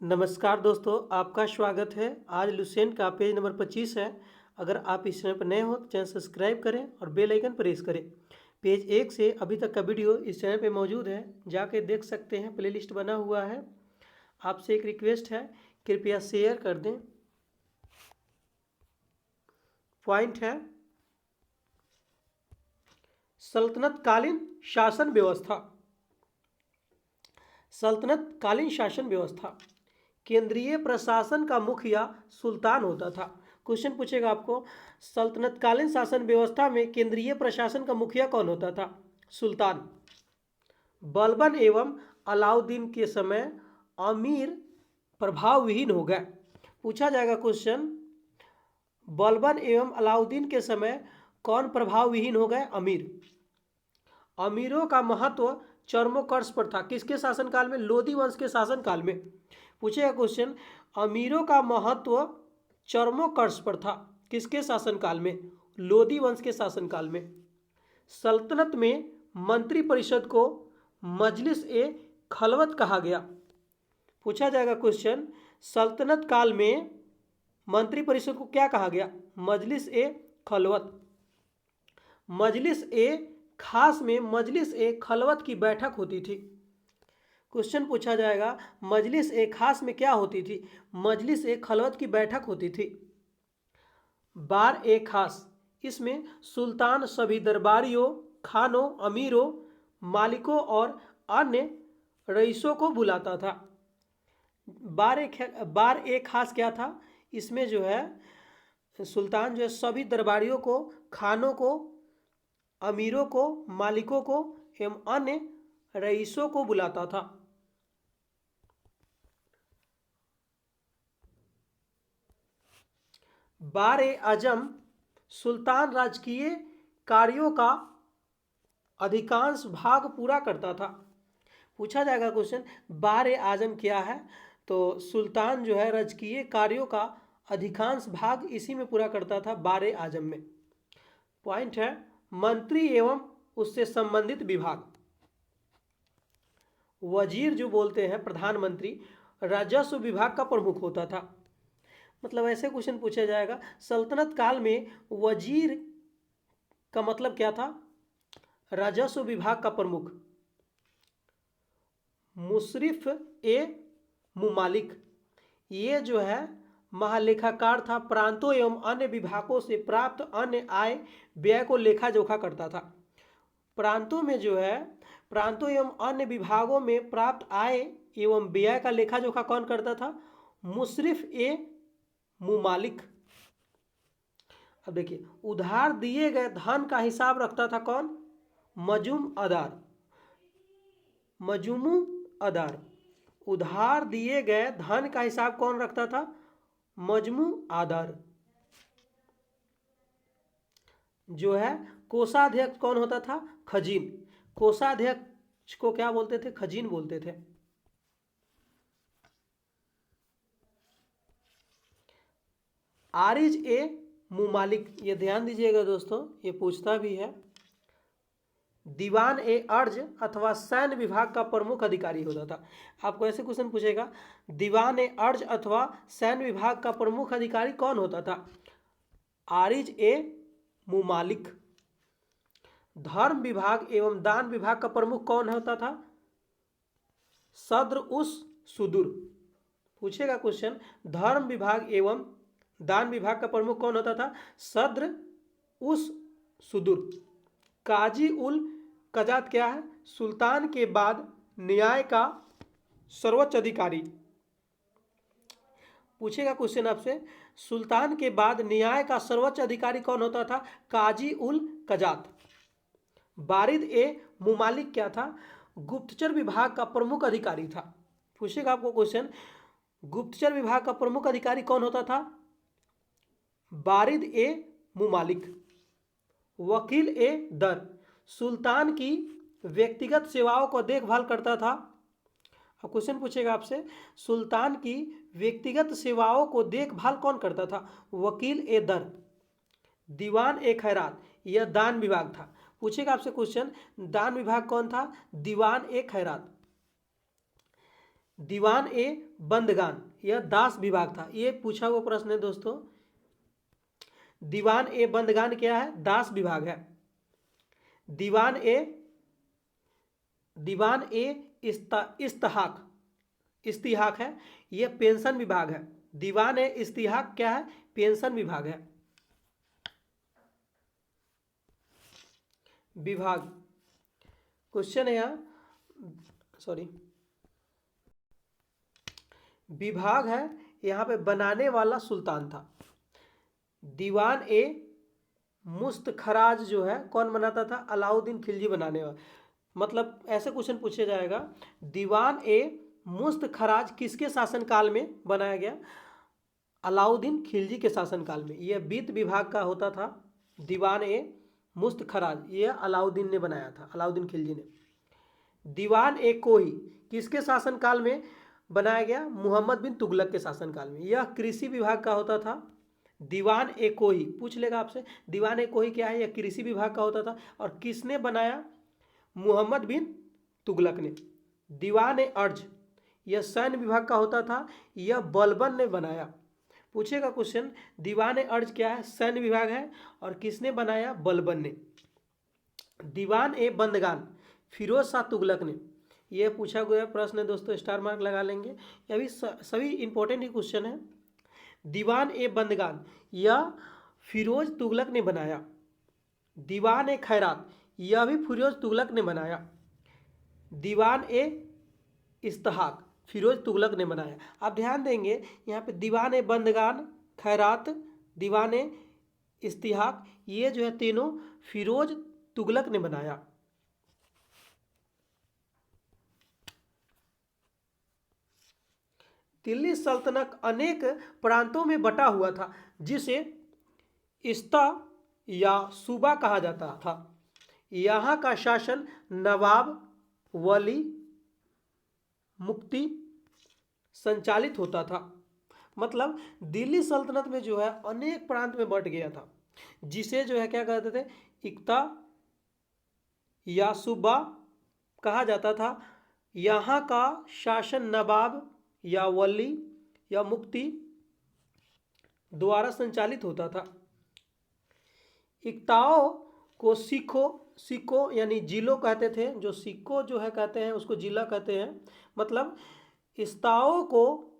नमस्कार दोस्तों, आपका स्वागत है। आज लुसेंट का पेज नंबर 25 है। अगर आप इस चैनल पर नए हो तो चैनल सब्सक्राइब करें और बेल आइकन प्रेस करें। पेज 1 से अभी तक का वीडियो इस चैनल पे मौजूद है, जाके देख सकते हैं। प्लेलिस्ट बना हुआ है। आपसे एक रिक्वेस्ट है, कृपया शेयर कर दें। पॉइंट है सल्तनत कालीन शासन व्यवस्था। सल्तनत कालीन शासन व्यवस्था केंद्रीय प्रशासन का मुखिया सुल्तान होता था। क्वेश्चन पूछेगा आपको, सल्तनतकालीन शासन व्यवस्था में केंद्रीय प्रशासन का मुखिया कौन होता था? सुल्तान। बलबन एवं अलाउद्दीन के समय अमीर प्रभाव विहीन हो गए। पूछा जाएगा क्वेश्चन, बलबन एवं अलाउद्दीन के समय कौन प्रभाव विहीन हो गए? अमीर। अमीरों का महत्व चरमोकर्ष पर था। किसके शासनकाल में? लोदी वंश के शासनकाल में। पूछेगा क्वेश्चन, अमीरों का महत्व चरमोकर्ष पर था। किसके शासनकाल में? लोदी वंश के शासनकाल में। सल्तनत में मंत्री परिषद को मजलिस ए खलवत कहा गया। पूछा जाएगा क्वेश्चन, सल्तनत काल में मंत्री परिषद को क्या कहा गया? मजलिस ए खलवत। मजलिस ए खास में मजलिस ए खलवत की बैठक होती थी। क्वेश्चन पूछा जाएगा, मजलिस ए खास में क्या होती थी? मजलिस ए खलवत की बैठक होती थी। बार ए खास, इसमें सुल्तान सभी दरबारियों, खानों, अमीरों, मालिकों और अन्य रईसों को बुलाता था। बार ए खास क्या था? इसमें जो है सुल्तान जो है सभी दरबारियों को, खानों को, अमीरों को, मालिकों को एवं अन्य रईसों को बुलाता था। बार ए आजम, सुल्तान राजकीय कार्यों का अधिकांश भाग पूरा करता था। पूछा जाएगा क्वेश्चन, बार ए आजम क्या है? तो सुल्तान जो है राजकीय कार्यों का अधिकांश भाग इसी में पूरा करता था, बार ए आजम में। पॉइंट है मंत्री एवं उससे संबंधित विभाग। वजीर जो बोलते हैं प्रधानमंत्री, राजस्व विभाग का प्रमुख होता था। मतलब ऐसे क्वेश्चन पूछा जाएगा, सल्तनत काल में वजीर का मतलब क्या था? राजस्व विभाग का प्रमुख। मुशरिफ ए मुमालिक, ये जो है महालेखाकार था। प्रांतों एवं अन्य विभागों से प्राप्त अन्य आय व्यय को लेखा जोखा करता था। प्रांतों में जो है, प्रांतों एवं अन्य विभागों में प्राप्त आय एवं व्यय का लेखा जोखा कौन करता था? मुशरिफ ए मुमालिक। अब देखिए, उधार दिए गए धन का हिसाब रखता था कौन? मजूम अदार। मजूमू अदार। उधार दिए गए धन का हिसाब कौन रखता था? मजमू आदार। जो है कोषाध्यक्ष कौन होता था? खजीन। कोषाध्यक्ष को क्या बोलते थे? खजीन बोलते थे। आरिज ए मुमालिक, ये ध्यान दीजिएगा दोस्तों, ये पूछता भी है। दीवान ए अर्ज अथवा सैन्य विभाग का प्रमुख अधिकारी होता था। आपको ऐसे क्वेश्चन पूछेगा, दीवान ए अर्ज अथवा सैन्य विभाग का प्रमुख अधिकारी कौन होता था? आरिज ए मुमालिक। धर्म विभाग एवं दान विभाग का प्रमुख कौन होता था? सद्र उस सुदूर। पूछेगा क्वेश्चन, धर्म विभाग एवं दान विभाग का प्रमुख कौन होता था? सद्र उस सुदूर। काजी उल कजात क्या है? सुल्तान के बाद न्याय का सर्वोच्च अधिकारी। पूछेगा क्वेश्चन आपसे, सुल्तान के बाद न्याय का सर्वोच्च अधिकारी कौन होता था? काजी उल कजात। बारिद ए मुमालिक क्या था? गुप्तचर विभाग का प्रमुख अधिकारी था। पूछेगा आपको क्वेश्चन, गुप्तचर विभाग का प्रमुख अधिकारी कौन होता था? बारिद ए मुमालिक। वकील ए दर, सुल्तान की व्यक्तिगत सेवाओं को देखभाल करता था। अब क्वेश्चन पूछेगा आपसे, सुल्तान की व्यक्तिगत सेवाओं को देखभाल कौन करता था? वकील ए दर। दीवान ए खैरात, यह दान विभाग था। पूछेगा आपसे क्वेश्चन, दान विभाग कौन था? दीवान ए खैरात। दीवान ए बंदगान यह दास विभाग था। ये पूछा हुआ प्रश्न है दोस्तों। दीवान ए बंदगान क्या है? दास विभाग है। दीवान ए इस्तिहाक इस्तिहाक है, यह पेंशन विभाग है। दीवान ए इस्तिहाक क्या है? पेंशन विभाग है। विभाग क्वेश्चन है यहाँ, सॉरी विभाग है यहाँ पे। बनाने वाला सुल्तान था। दीवान ए मुस्तखराज जो है कौन बनाता था? अलाउद्दीन खिलजी बनाने वाला। मतलब ऐसे क्वेश्चन पूछा जाएगा, दीवान ए मुस्तखराज किसके शासनकाल में बनाया गया? अलाउद्दीन खिलजी के शासनकाल में। यह वित्त विभाग का होता था। दीवान ए मुस्तखराज यह अलाउद्दीन ने बनाया था, अलाउद्दीन खिलजी ने। दीवान ए कोही किसके शासनकाल में बनाया गया? मोहम्मद बिन तुगलक के शासनकाल में। यह कृषि विभाग का होता था। दीवान ए कोही पूछ लेगा आपसे, दीवान ए कोही क्या है? यह कृषि विभाग का होता था। और किसने बनाया? मोहम्मद बिन तुगलक ने। दीवान ए अर्ज यह सैन्य विभाग का होता था। यह बलबन ने बनाया। पूछेगा क्वेश्चन, दीवान ए अर्ज क्या है? सैन्य विभाग है। और किसने बनाया? बलबन ने। दीवान ए बंदगान फिरोज शाह तुगलक ने। यह पूछा गया प्रश्न है दोस्तों, स्टार मार्क लगा लेंगे। यह भी सभी इंपॉर्टेंट ही क्वेश्चन है। दीवान ए बंदगान यह फिरोज तुगलक ने बनाया। दीवान ए खैरात यह भी फिरोज तुगलक ने बनाया। दीवान ए इस्तिहाक फिरोज तुगलक ने बनाया। आप ध्यान देंगे यहाँ पे दीवान ए बंदगान, खैरात, दीवान ए इस्तिहाक ये जो है तीनों फिरोज तुगलक ने बनाया। दिल्ली सल्तनत अनेक प्रांतों में बटा हुआ था, जिसे इस्ता या सूबा कहा जाता था। यहाँ का शासन नवाब, वली, मुफ्ती संचालित होता था। मतलब दिल्ली सल्तनत में जो है अनेक प्रांत में बट गया था, जिसे जो है क्या कहते थे? इक्ता या सूबा कहा जाता था। यहाँ का शासन नवाब या वली या मुफ्ती द्वारा संचालित होता था। इक्ताओं को सिक्को यानी जिलों कहते थे। जो सिक्को जो है कहते हैं उसको जिला कहते हैं। मतलब इक्ताओं को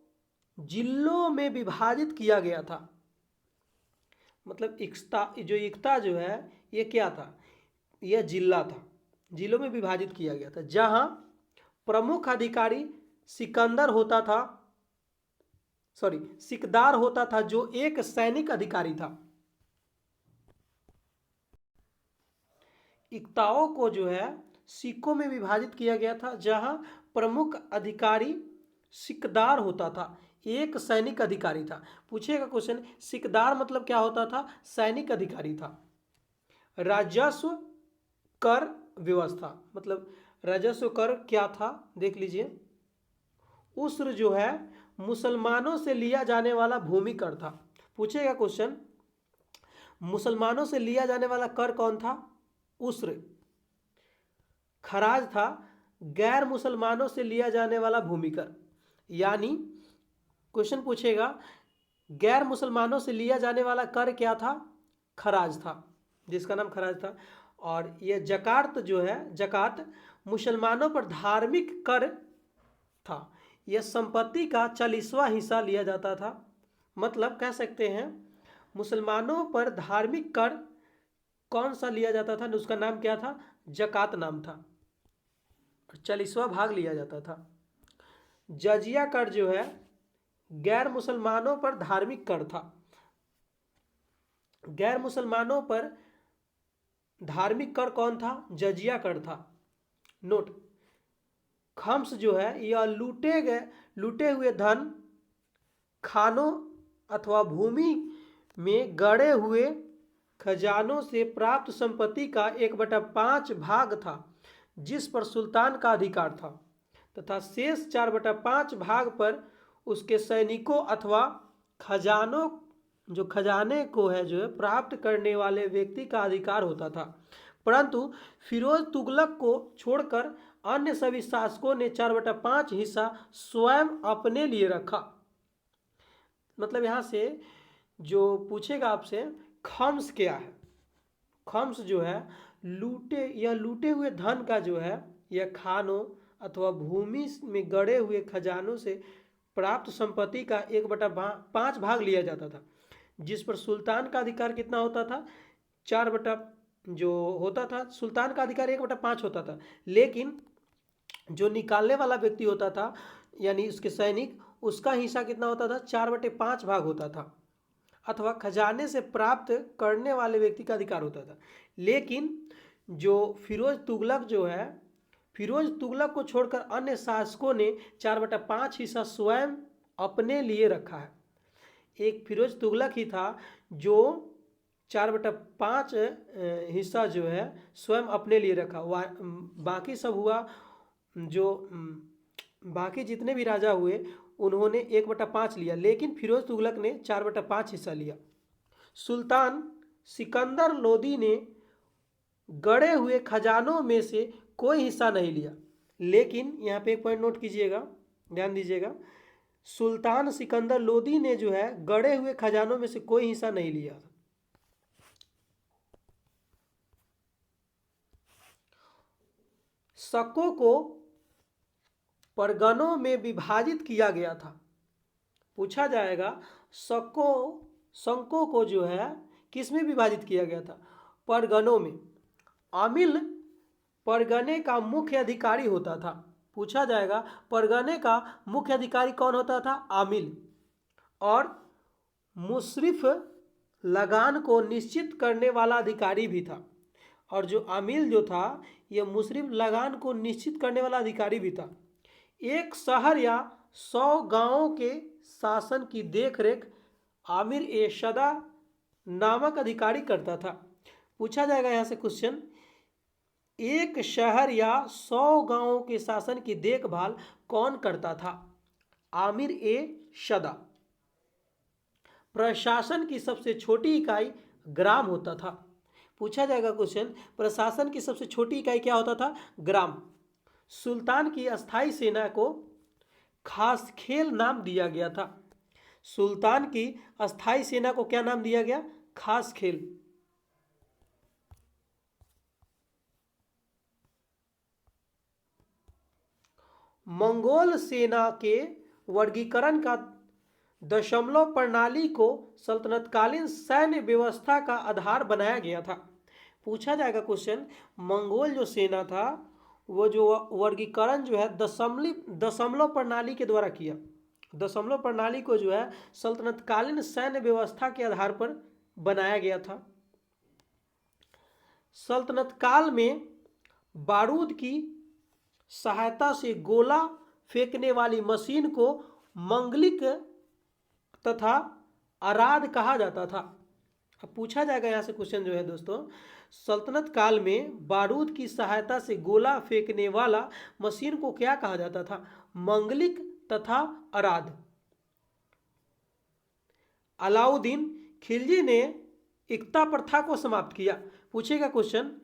जिलों में विभाजित किया गया था। मतलब इक्ता जो है ये क्या था? यह जिला था, जिलों में विभाजित किया गया था, जहां प्रमुख अधिकारी सिकंदर होता था, सिकदार होता था, जो एक सैनिक अधिकारी था। इक्ताओं को जो है सिक्कों में विभाजित किया गया था, जहां प्रमुख अधिकारी सिकदार होता था, एक सैनिक अधिकारी था। पूछेगा क्वेश्चन, सिकदार मतलब क्या होता था? सैनिक अधिकारी था। राजस्व कर व्यवस्था, मतलब राजस्व कर क्या था देख लीजिए। उस्र जो है मुसलमानों से लिया जाने वाला भूमि कर था। पूछेगा क्वेश्चन, मुसलमानों से लिया जाने वाला कर कौन था? उस्र। खराज था गैर मुसलमानों से लिया जाने वाला भूमि कर। यानी क्वेश्चन पूछेगा, गैर मुसलमानों से लिया जाने वाला कर क्या था? खराज था, जिसका नाम खराज था। और यह जकात जो है, जकात मुसलमानों पर धार्मिक कर था। यह संपत्ति का 40वां हिस्सा लिया जाता था। मतलब कह सकते हैं मुसलमानों पर धार्मिक कर कौन सा लिया जाता था? उसका नाम क्या था? जकात नाम था। 40वां भाग लिया जाता था। जजिया कर जो है गैर मुसलमानों पर धार्मिक कर था। गैर मुसलमानों पर धार्मिक कर कौन था? जजिया कर था। नोट, खम्स जो है यह लूटे हुए धन, खानों अथवा भूमि में गड़े हुए खजानों से प्राप्त संपत्ति का 1/5 भाग था, जिस पर सुल्तान का अधिकार था, तथा शेष 4/5 भाग पर उसके सैनिकों अथवा खजाने को है जो है प्राप्त करने वाले व्यक्ति का अधिकार होता था। परंतु फिरोज तुगलक को छोड़कर अन्य सभी शासकों ने 4/5 हिस्सा स्वयं अपने लिए रखा। मतलब यहाँ से जो पूछेगा आपसे खम्स क्या है। खम्स जो है लूटे हुए धन का जो है यह खानों अथवा भूमि में गड़े हुए खजानों से प्राप्त संपत्ति का 1/5 भाग लिया जाता था, जिस पर सुल्तान का अधिकार कितना होता था, 4 जो होता था सुल्तान का अधिकार 1/5 होता था। लेकिन जो निकालने वाला व्यक्ति होता था यानी उसके सैनिक, उसका हिस्सा कितना होता था, 4/5 भाग होता था, अथवा खजाने से प्राप्त करने वाले व्यक्ति का अधिकार होता था। लेकिन जो फिरोज तुगलक जो है, फिरोज तुगलक को छोड़कर अन्य शासकों ने 4/5 हिस्सा स्वयं अपने लिए रखा है। एक फिरोज तुगलक ही था जो 4/5 हिस्सा जो है स्वयं अपने लिए रखा। बाकी सब हुआ जो बाकी जितने भी राजा हुए उन्होंने 1/5 लिया, लेकिन फिरोज तुगलक ने 4/5 हिस्सा लिया। सुल्तान सिकंदर लोदी ने गड़े हुए खजानों में से कोई हिस्सा नहीं लिया। लेकिन यहाँ पे एक पॉइंट नोट कीजिएगा, ध्यान दीजिएगा, सुल्तान सिकंदर लोदी ने जो है गड़े हुए खजानों में से कोई हिस्सा नहीं लिया। शकों को परगनों में विभाजित किया गया था। पूछा जाएगा शकों को जो है किस में विभाजित किया गया था, परगनों में। आमिल परगने का मुख्य अधिकारी होता था। पूछा जाएगा परगने का मुख्य अधिकारी कौन होता था, आमिल। और मुशरिफ लगान को निश्चित करने वाला अधिकारी भी था। और जो आमिल जो था यह मुशरिफ लगान को निश्चित करने वाला अधिकारी भी था। एक शहर या 100 गांवों के शासन की देखरेख आमिर ए शदा नामक अधिकारी करता था। पूछा जाएगा यहाँ से क्वेश्चन, एक शहर या 100 गांवों के शासन की देखभाल कौन करता था, आमिर ए शदा। प्रशासन की सबसे छोटी इकाई ग्राम होता था। पूछा जाएगा क्वेश्चन, प्रशासन की सबसे छोटी इकाई क्या होता था, ग्राम। सुल्तान की अस्थाई सेना को खास खेल नाम दिया गया था। सुल्तान की अस्थाई सेना को क्या नाम दिया गया, खास खेल। मंगोल सेना के वर्गीकरण का दशमलव प्रणाली को सल्तनतकालीन सैन्य व्यवस्था का आधार बनाया गया था। पूछा जाएगा क्वेश्चन, मंगोल जो सेना था वो जो वर्गीकरण जो है दशमलव प्रणाली के द्वारा किया। दशमलव प्रणाली को जो है सल्तनतकालीन सैन्य व्यवस्था के आधार पर बनाया गया था। सल्तनत काल में बारूद की सहायता से गोला फेंकने वाली मशीन को मंगलिक तथा अराद कहा जाता था। अब पूछा जाएगा यहाँ से क्वेश्चन जो है दोस्तों, सल्तनत काल में बारूद की सहायता से गोला फेंकने वाला मशीन को क्या कहा जाता था, मंगलिक तथा अराद। अलाउद्दीन खिलजी ने इक्ता प्रथा को समाप्त किया। पूछेगा क्वेश्चन,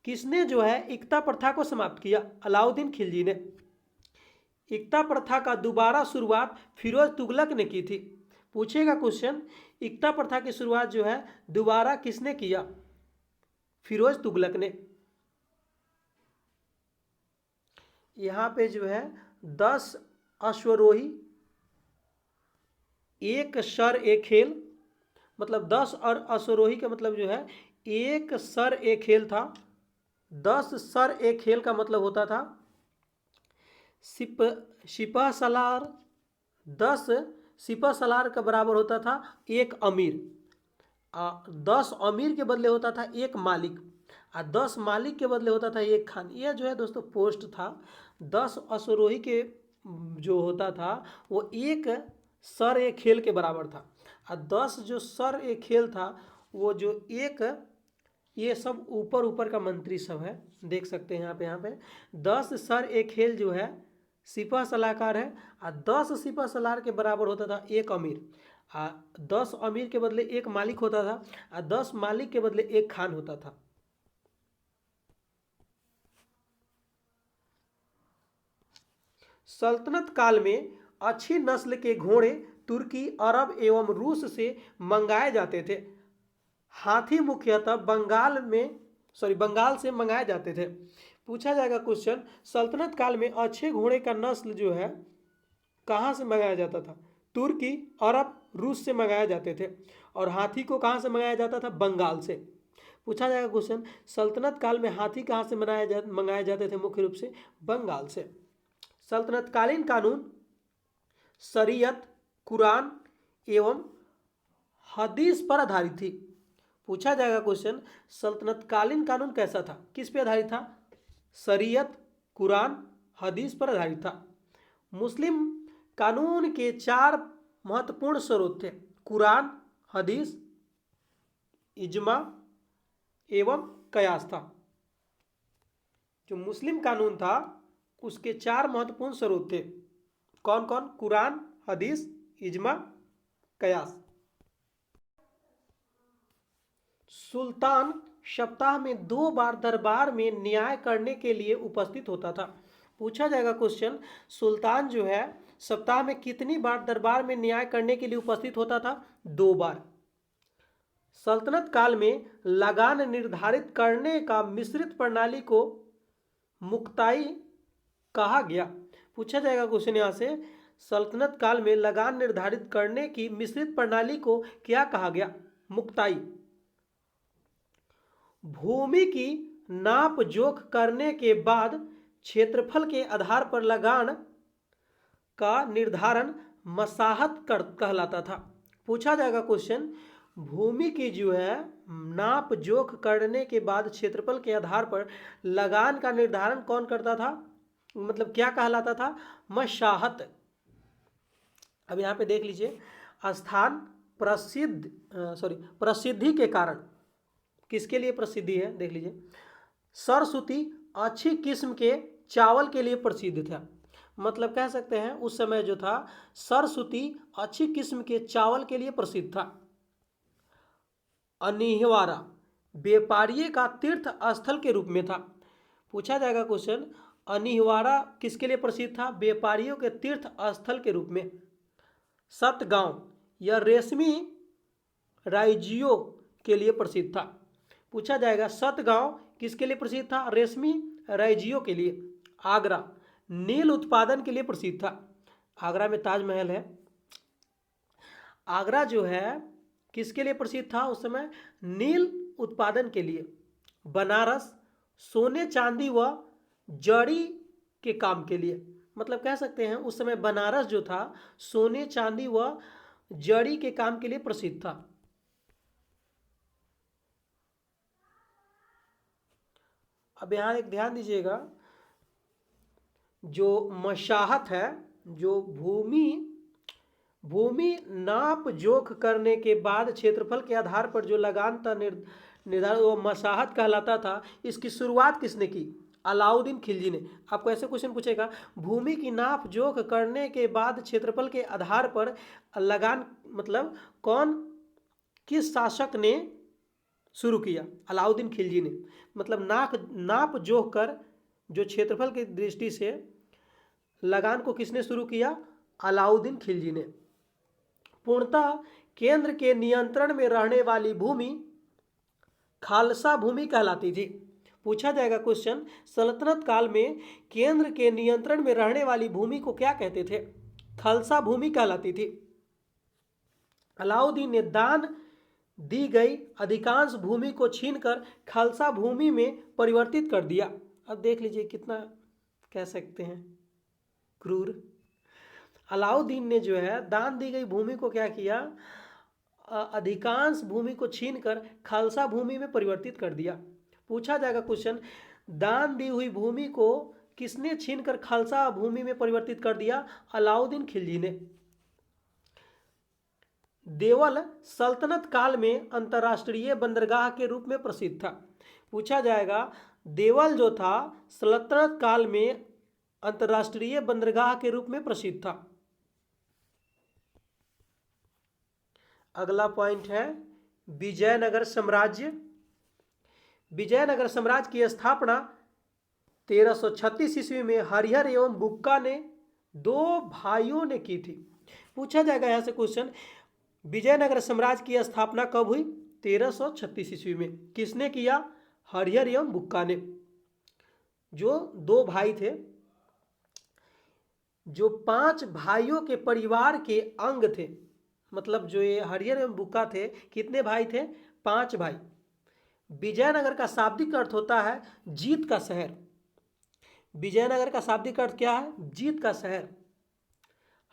किसने जो है इक्ता प्रथा को समाप्त किया, अलाउद्दीन खिलजी ने। इक्ता प्रथा का दोबारा शुरुआत फिरोज तुगलक ने की थी। पूछेगा क्वेश्चन, इक्ता प्रथा की शुरुआत जो है दोबारा किसने किया, फिरोज तुगलक ने। यहाँ पे जो है 10 अश्वरोही एक सर एक खेल, मतलब 10 और अश्वरोही का मतलब जो है एक सर एक खेल था। 10 सर एक खेल का मतलब होता था सिपह सलार, 10 सिपह सलार का बराबर होता था एक अमीर। 10 अमीर के बदले होता था एक मालिक, और 10 मालिक के बदले होता था एक खान। यह जो है दोस्तों पोस्ट था। 10 अश्वरोही के जो होता था वो एक सर एक खेल के बराबर था, और 10 जो सर एक खेल था वो जो एक, ये सब ऊपर का मंत्री सब है, देख सकते हैं यहाँ पे 10 सर एक खेल जो है सिपह सलाहकार है, और 10 सिपह सलार के बराबर होता था एक अमीर। 10 अमीर के बदले एक मालिक होता था, और 10 मालिक के बदले एक खान होता था। सल्तनत काल में अच्छी नस्ल के घोड़े तुर्की, अरब एवं रूस से मंगाए जाते थे। हाथी मुख्यतः बंगाल से मंगाए जाते थे। पूछा जाएगा क्वेश्चन, सल्तनत काल में अच्छे घोड़े का नस्ल जो है कहाँ से मंगाया जाता था? तुर्की, अरब, रूस से मंगाए जाते थे। और हाथी को कहाँ से मंगाया जाता था? बंगाल से। पूछा जाएगा क्वेश्चन, सल्तनत काल में हाथी कहाँ से मंगाए जाते थे? मुख्य रूप से बंगाल से। सल्तनतकालीन कानून शरीयत, कुरान एवं हदीस पर आधारित थी। पूछा जाएगा क्वेश्चन, सल्तनतकालीन कानून कैसा था? किस पे आधारित था? शरीयत, कुरान, हदीस पर आधारित था। मुस्लिम कानून के 4 महत्वपूर्ण स्रोत थे: कुरान, हदीस, इजमा एवं कयास था। जो मुस्लिम कानून था उसके 4 महत्वपूर्ण स्रोत थे। कौन कौन? कुरान, हदीस, इजमा, कयास। सुल्तान सप्ताह में 2 बार दरबार में न्याय करने के लिए उपस्थित होता था। पूछा जाएगा क्वेश्चन, सुल्तान जो है सप्ताह में कितनी बार दरबार में न्याय करने के लिए उपस्थित होता था? 2 बार। सल्तनत काल में लगान निर्धारित करने का मिश्रित प्रणाली को मुक्ताई कहा गया। पूछा जाएगा क्वेश्चन यहाँ से, सल्तनत काल में लगान निर्धारित करने की मिश्रित प्रणाली को क्या कहा गया? मुक्ताई। भूमि की नाप जोख करने के बाद क्षेत्रफल के आधार पर लगान का निर्धारण मसाहत कहलाता था। पूछा जाएगा क्वेश्चन, भूमि की जो है नाप जोख करने के बाद क्षेत्रफल के आधार पर लगान का निर्धारण कौन करता था? मतलब क्या कहलाता था? मसाहत। अब यहाँ पे देख लीजिए, स्थान प्रसिद्धि के कारण। किसके लिए प्रसिद्धि है? देख लीजिए, सरस्वती अच्छी किस्म के चावल के लिए प्रसिद्ध था। मतलब कह सकते हैं उस समय जो था सरस्वती अच्छी किस्म के चावल के लिए प्रसिद्ध था। अनिहवारा व्यापारी का तीर्थ स्थल के रूप में था। पूछा जाएगा क्वेश्चन, अनिहवारा किसके लिए प्रसिद्ध था? व्यापारियों के तीर्थ स्थल के रूप में। सतगांव यह रेशमी राइजियो के लिए प्रसिद्ध था। पूछा जाएगा सतगांव किसके लिए प्रसिद्ध था? रेशमी राइजियो के लिए। आगरा नील उत्पादन के लिए प्रसिद्ध था। आगरा में ताजमहल है। आगरा जो है किसके लिए प्रसिद्ध था उस समय? नील उत्पादन के लिए। बनारस सोने चांदी व जड़ी के काम के लिए। मतलब कह सकते हैं उस समय बनारस जो था सोने चांदी व जड़ी के काम के लिए प्रसिद्ध था। अब यहाँ एक ध्यान दीजिएगा, जो मशाहत है, जो भूमि नाप जोख करने के बाद क्षेत्रफल के आधार पर जो लगान था निर्धारित, वो मशाहत कहलाता था। इसकी शुरुआत किसने की? अलाउद्दीन खिलजी ने। आपको ऐसे क्वेश्चन पूछेगा, भूमि की नाप जोख करने के बाद क्षेत्रफल के आधार पर लगान, मतलब किस शासक ने शुरू किया? अलाउद्दीन खिलजी ने। मतलब नाप जोख कर जो क्षेत्रफल की दृष्टि से लगान को किसने शुरू किया? अलाउद्दीन खिलजी ने। पूर्णतः केंद्र के नियंत्रण में रहने वाली भूमि खालसा भूमि कहलाती थी। पूछा जाएगा क्वेश्चन, सल्तनत काल में केंद्र के नियंत्रण में रहने वाली भूमि को क्या कहते थे? खालसा भूमि कहलाती थी। अलाउद्दीन ने दान दी गई अधिकांश भूमि को छीनकर खालसा भूमि में परिवर्तित कर दिया। अब देख लीजिए कितना कह सकते हैं क्रूर। अलाउद्दीन ने जो है दान दी गई भूमि को क्या किया? अधिकांश भूमि को छीनकर खालसा भूमि में परिवर्तित कर दिया। पूछा जाएगा क्वेश्चन, दान दी हुई भूमि को किसने छीनकर खालसा भूमि में परिवर्तित कर दिया? अलाउद्दीन खिलजी ने। देवल सल्तनत काल में अंतर्राष्ट्रीय बंदरगाह के रूप में प्रसिद्ध था। पूछा जाएगा, देवल जो था सल्तनत काल में अंतर्राष्ट्रीय बंदरगाह के रूप में प्रसिद्ध था। अगला पॉइंट है विजयनगर साम्राज्य। विजयनगर साम्राज्य की स्थापना 1336 ईस्वी में हरिहर एवं बुक्का ने दो भाइयों ने की थी। पूछा जाएगा यहाँ से क्वेश्चन, विजयनगर साम्राज्य की स्थापना कब हुई? 1336 ईस्वी में। किसने किया? हरिहर एवं बुक्का ने। जो दो भाई थे, जो 5 भाइयों के परिवार के अंग थे, मतलब जो ये हरिहर एवं बुक्का थे, कितने भाई थे? 5 भाई। विजयनगर का शाब्दिक अर्थ होता है जीत का शहर। विजयनगर का शाब्दिक अर्थ क्या है? जीत का शहर।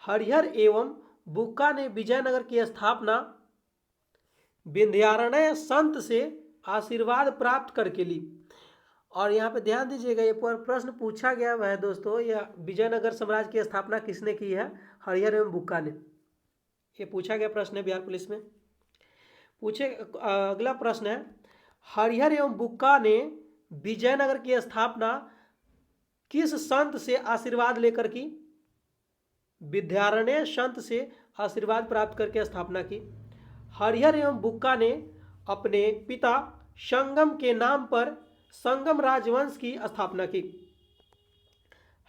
हरिहर एवं बुक्का ने विजयनगर की स्थापना विंध्यारण्य संत से आशीर्वाद प्राप्त करके ली। और यहाँ पे ध्यान दीजिएगा, ये प्रश्न पूछा गया है दोस्तों, यह विजयनगर साम्राज्य की स्थापना किसने की है? हरिहर एवं बुक्का ने। ये पूछा गया प्रश्न है बिहार पुलिस में। पूछे अगला प्रश्न है, हरिहर एवं बुक्का ने विजयनगर की स्थापना किस संत से आशीर्वाद लेकर की? विंध्यारण्य संत से आशीर्वाद प्राप्त करके स्थापना की। हरिहर एवं बुक्का ने अपने पिता संगम के नाम पर संगम राजवंश की स्थापना की।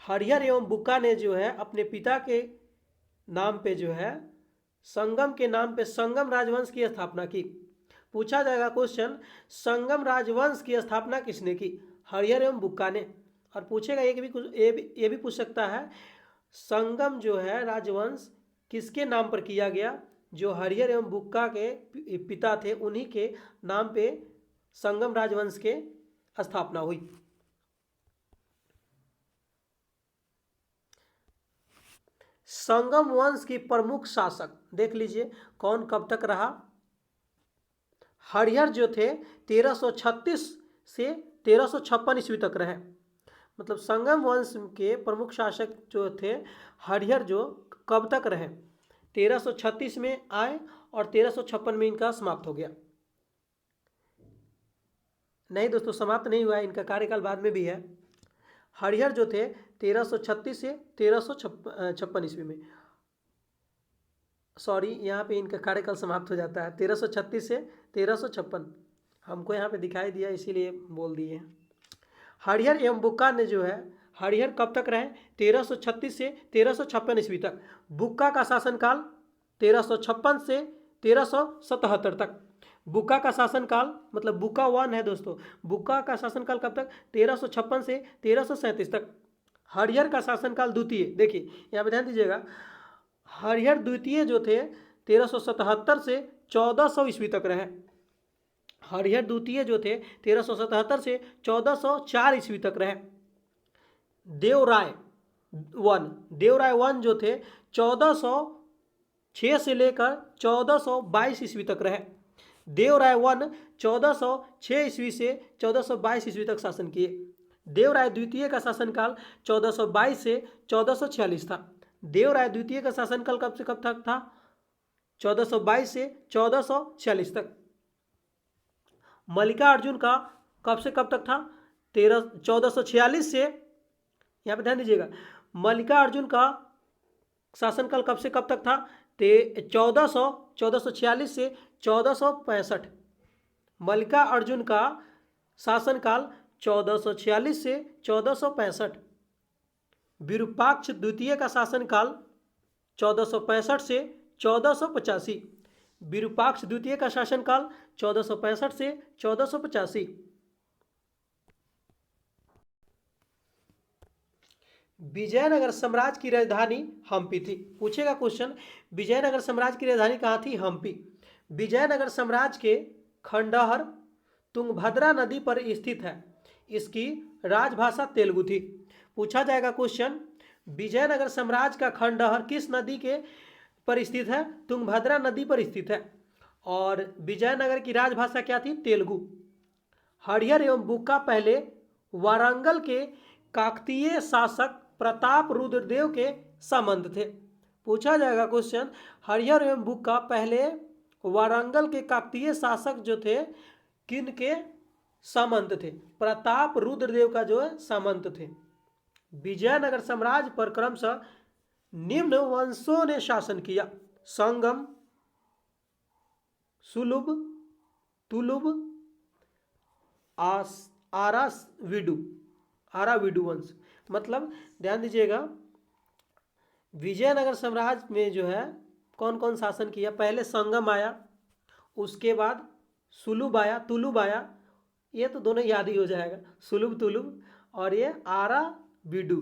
हरिहर एवं बुक्का ने जो है अपने पिता के नाम पे जो है संगम के नाम पे संगम राजवंश की स्थापना की। पूछा जाएगा क्वेश्चन, संगम राजवंश की स्थापना किसने की? हरिहर एवं बुक्का ने। और पूछेगा ये भी पूछ सकता है, संगम जो है राजवंश किसके नाम पर किया गया? जो हरिहर एवं बुक्का के पिता थे, उन्हीं के नाम पे संगम राजवंश के स्थापना हुई। संगम वंश की प्रमुख शासक देख लीजिए कौन कब तक रहा। हरिहर जो थे 1336 से 1356 ईस्वी तक रहे। मतलब संगम वंश के प्रमुख शासक जो थे हरिहर, जो कब तक रहे? 1336 में आए और 1356 में इनका समाप्त हो गया। नहीं दोस्तों, समाप्त नहीं हुआ है, इनका कार्यकाल बाद में भी है। हरिहर जो थे 1336 से 1356 ईस्वी में, सॉरी यहाँ पे इनका कार्यकाल समाप्त हो जाता है 1336 से 1356, हमको यहाँ पे दिखाई दिया इसीलिए बोल दिए। हरिहर एवं बुक्का ने जो है, हरिहर कब तक रहे? 1336 से 1356 ईस्वी तक। बुक्का का शासनकाल 1356 से 1377 तक। बुक्का का शासनकाल मतलब बुक्का 1 है दोस्तों, बुक्का का शासनकाल कब तक? 1356 से 1337 तक। हरिहर का शासनकाल द्वितीय, देखिए यहाँ पे ध्यान दीजिएगा, हरिहर द्वितीय जो थे 1377 से 1400 ईस्वी तक रहे। हरिहर द्वितीय जो थे 1377 से 1404 ईस्वी तक रहे। देवराय वन जो थे 1406 से लेकर 1422 ईस्वी तक रहे। देवराय वन 1406 ईस्वी से 1422 ईस्वी तक शासन किए। देवराय द्वितीय का शासनकाल 1422 से 1446 था। देवराय द्वितीय का शासनकाल कब से कब तक था? 1422 से 1446 तक। मल्लिका अर्जुन का कब से कब तक था? 1446 से, यहाँ पे ध्यान दीजिएगा, मल्लिका अर्जुन का शासनकाल कब से कब तक था? 1446 से 1465। मल्लिका अर्जुन का शासनकाल 1446 से 1465। विरूपाक्ष द्वितीय का शासनकाल 1465 से 1485। विरूपाक्ष द्वितीय का शासनकाल 1465 से 1485। विजयनगर साम्राज्य की राजधानी हम्पी थी। पूछेगा क्वेश्चन, विजयनगर साम्राज्य की राजधानी कहाँ थी? हम्पी। विजयनगर साम्राज्य के खंडहर तुंगभद्रा नदी पर स्थित है। इसकी राजभाषा तेलुगु थी। पूछा जाएगा क्वेश्चन, विजयनगर साम्राज्य का खंडहर किस नदी के पर स्थित है? तुंगभद्रा नदी पर स्थित है। और विजयनगर की राजभाषा क्या थी? तेलुगु। हरिहर एवं बुक्का पहले वारंगल के काकतीय शासक प्रताप रुद्रदेव के संबंध थे। पूछा जाएगा क्वेश्चन, हरिहर एवं बुक्का पहले वारंगल के काकतीय शासक जो थे किन के सामंत थे? प्रताप रुद्रदेव का जो है सामंत थे। विजयनगर साम्राज्य पर क्रमशः निम्न वंशों ने शासन किया: संगम, सुलुभ, तुलुभ, आराविडु वंश। मतलब ध्यान दीजिएगा, विजयनगर साम्राज्य में जो है कौन कौन शासन किया? पहले संगम आया, उसके बाद सुलुब आया, तुलुब आया, ये तो दोनों याद ही हो जाएगा, सुलुब तुलुब, और ये आरा बिडू।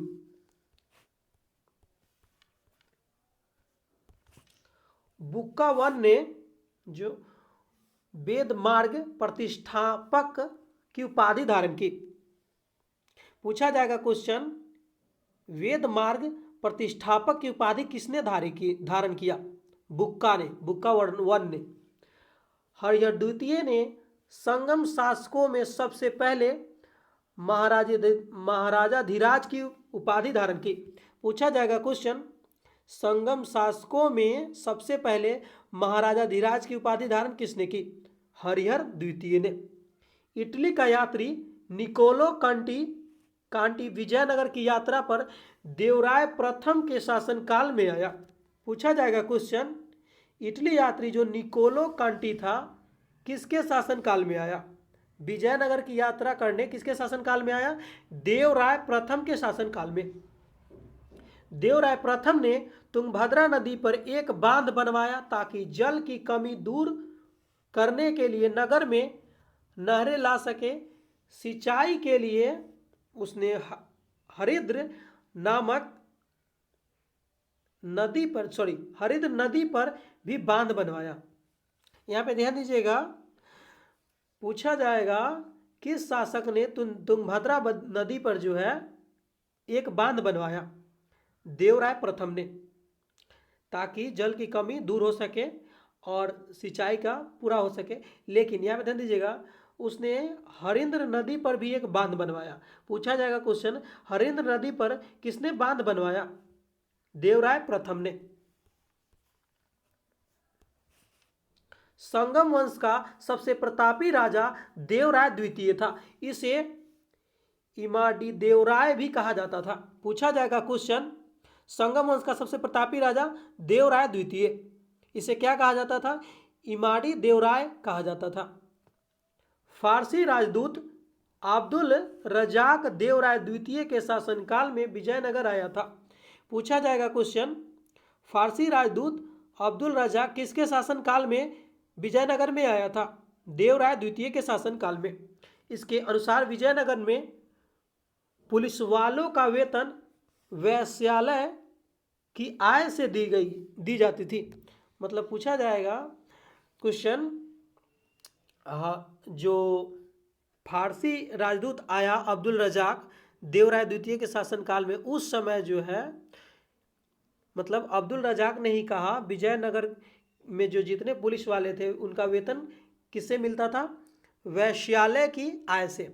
बुक्का वन ने जो वेद मार्ग प्रतिष्ठापक की उपाधि धारण की। पूछा जाएगा क्वेश्चन, वेद मार्ग प्रतिष्ठापक की उपाधि किसने धारण किया? बुक्का ने, बुक्का वन ने। हरिहर द्वितीय ने संगम शासकों में सबसे पहले महाराजा धीराज की उपाधि धारण की। पूछा जाएगा क्वेश्चन, संगम शासकों में सबसे पहले महाराजा धीराज की उपाधि धारण किसने की? हरिहर द्वितीय ने। इटली का यात्री निकोलो कांटी विजयनगर की यात्रा पर देवराय प्रथम के शासनकाल में आया। पूछा जाएगा क्वेश्चन, इटली यात्री जो निकोलो कांटी था किसके शासनकाल में आया? विजयनगर की यात्रा करने किसके शासनकाल में आया? देवराय प्रथम के शासनकाल में। देवराय प्रथम ने तुंगभद्रा नदी पर एक बांध बनवाया ताकि जल की कमी दूर करने के लिए नगर में नहरें ला सके। सिंचाई के लिए उसने हरिद्र नदी पर भी बांध बनवाया। यहाँ पे ध्यान दीजिएगा, पूछा जाएगा किस शासक ने तुंगभद्रा नदी पर जो है एक बांध बनवाया? देवराय प्रथम ने, ताकि जल की कमी दूर हो सके और सिंचाई का पूरा हो सके। लेकिन यहाँ पे ध्यान दीजिएगा, उसने हरिंद्र नदी पर भी एक बांध बनवाया। पूछा जाएगा क्वेश्चन, हरिंद्र नदी पर किसने बांध बनवाया? देवराय प्रथम ने। संगम वंश का सबसे प्रतापी राजा देवराय द्वितीय था। इसे इमाडी देवराय भी कहा जाता था। पूछा जाएगा क्वेश्चन, संगम वंश का सबसे प्रतापी राजा देवराय द्वितीय, इसे क्या कहा जाता था? इमाडी देवराय कहा जाता था। फारसी राजदूत अब्दुल रजाक देवराय द्वितीय के शासनकाल में विजयनगर आया था। पूछा जाएगा क्वेश्चन, फारसी राजदूत अब्दुल रजाक किसके शासनकाल में विजयनगर में आया था? देवराय द्वितीय के शासनकाल में। इसके अनुसार विजयनगर में पुलिस वालों का वेतन वेश्यालय की आय से दी जाती थी। मतलब पूछा जाएगा क्वेश्चन, जो फारसी राजदूत आया अब्दुल रजाक देवराय द्वितीय के शासनकाल में, उस समय जो है मतलब अब्दुल रजाक ने ही कहा विजयनगर में जो जितने पुलिस वाले थे उनका वेतन किससे मिलता था? वेश्यालय की आय से।